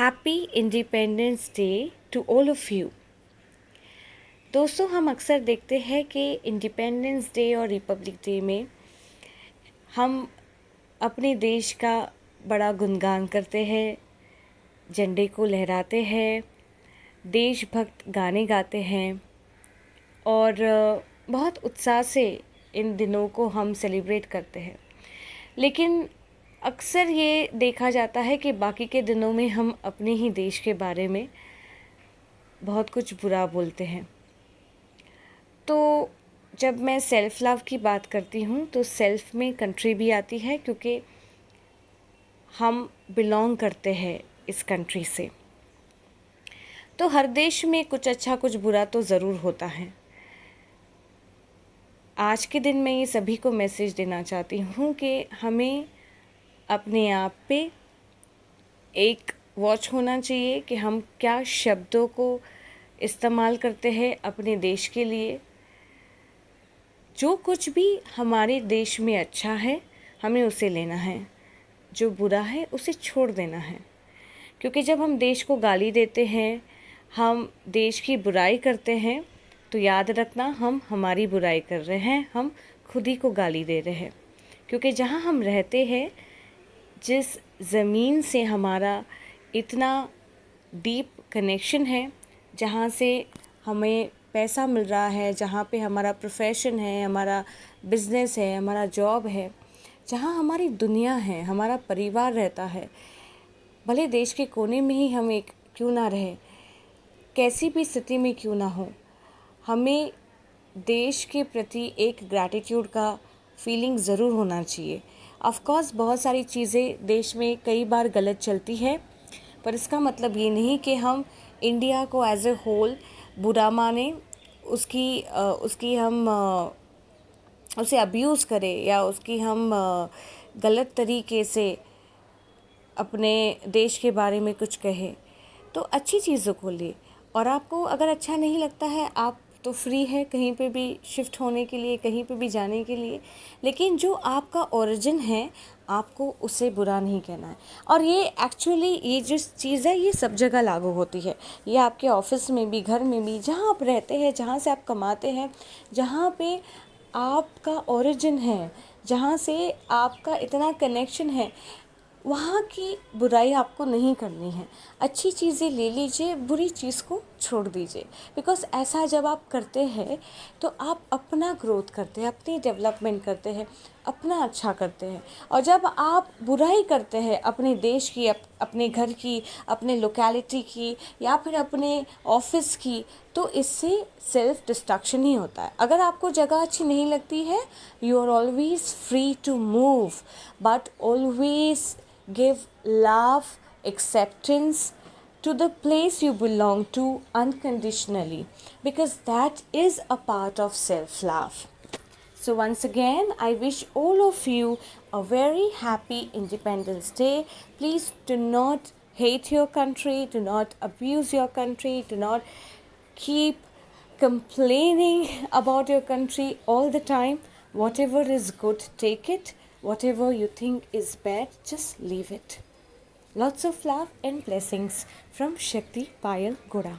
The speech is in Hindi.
Happy independence day to all of you. दोस्तों, हम अक्सर देखते हैं कि इंडिपेंडेंस डे और रिपब्लिक डे में हम अपने देश का बड़ा गुणगान करते हैं, झंडे को लहराते हैं, देशभक्त गाने गाते हैं और बहुत उत्साह से इन दिनों को हम सेलिब्रेट करते हैं। लेकिन अक्सर ये देखा जाता है कि बाकी के दिनों में हम अपने ही देश के बारे में बहुत कुछ बुरा बोलते हैं। तो जब मैं सेल्फ़ लव की बात करती हूँ तो सेल्फ़ में कंट्री भी आती है, क्योंकि हम बिलोंग करते हैं इस कंट्री से। तो हर देश में कुछ अच्छा कुछ बुरा तो ज़रूर होता है। आज के दिन मैं ये सभी को मैसेज देना चाहती हूँ कि हमें अपने आप पे एक वॉच होना चाहिए कि हम क्या शब्दों को इस्तेमाल करते हैं अपने देश के लिए। जो कुछ भी हमारे देश में अच्छा है हमें उसे लेना है, जो बुरा है उसे छोड़ देना है। क्योंकि जब हम देश को गाली देते हैं, हम देश की बुराई करते हैं, तो याद रखना हम हमारी बुराई कर रहे हैं, हम खुद ही को गाली दे रहे हैं। क्योंकि जहाँ हम रहते हैं, जिस ज़मीन से हमारा इतना डीप कनेक्शन है, जहाँ से हमें पैसा मिल रहा है, जहाँ पे हमारा प्रोफेशन है, हमारा बिज़नेस है, हमारा जॉब है, जहाँ हमारी दुनिया है, हमारा परिवार रहता है, भले देश के कोने में ही हम एक क्यों ना रहे, कैसी भी स्थिति में क्यों ना हो, हमें देश के प्रति एक ग्रैटिट्यूड का फीलिंग ज़रूर होना चाहिए। ऑफ़ कोर्स बहुत सारी चीज़ें देश में कई बार गलत चलती है, पर इसका मतलब ये नहीं कि हम इंडिया को एज ए होल बुरा माने, उसकी हम उसे अब्यूज़ करें या उसकी हम गलत तरीके से अपने देश के बारे में कुछ कहें। तो अच्छी चीज़ों को ले, और आपको अगर अच्छा नहीं लगता है, आप तो फ्री है कहीं पे भी शिफ्ट होने के लिए, कहीं पे भी जाने के लिए। लेकिन जो आपका ओरिजिन है, आपको उसे बुरा नहीं कहना है। और ये एक्चुअली ये जो चीज़ है ये सब जगह लागू होती है। ये आपके ऑफिस में भी, घर में भी, जहाँ आप रहते हैं, जहाँ से आप कमाते हैं, जहाँ पे आपका ओरिजिन है, जहाँ से आपका इतना कनेक्शन है, वहाँ की बुराई आपको नहीं करनी है। अच्छी चीज़ें ले लीजिए, बुरी चीज़ को छोड़ दीजिए। बिकॉज़ ऐसा जब आप करते हैं तो आप अपना ग्रोथ करते हैं, अपनी डेवलपमेंट करते हैं, अपना अच्छा करते हैं। और जब आप बुराई करते हैं अपने देश की, अपने घर की, अपने लोकेलिटी की, या फिर अपने ऑफिस की, तो इससे सेल्फ डिस्ट्रक्शन ही होता है। अगर आपको जगह अच्छी नहीं लगती है, you are always free to move, but always give love, acceptance to the place you belong to unconditionally, because that is a part of self-love. So once again, I wish all of you a very happy Independence Day. Please do not hate your country, do not abuse your country, do not keep complaining about your country all the time. Whatever is good, take it. Whatever you think is bad, just leave it. Lots of love and blessings from Shakti Payal Goda.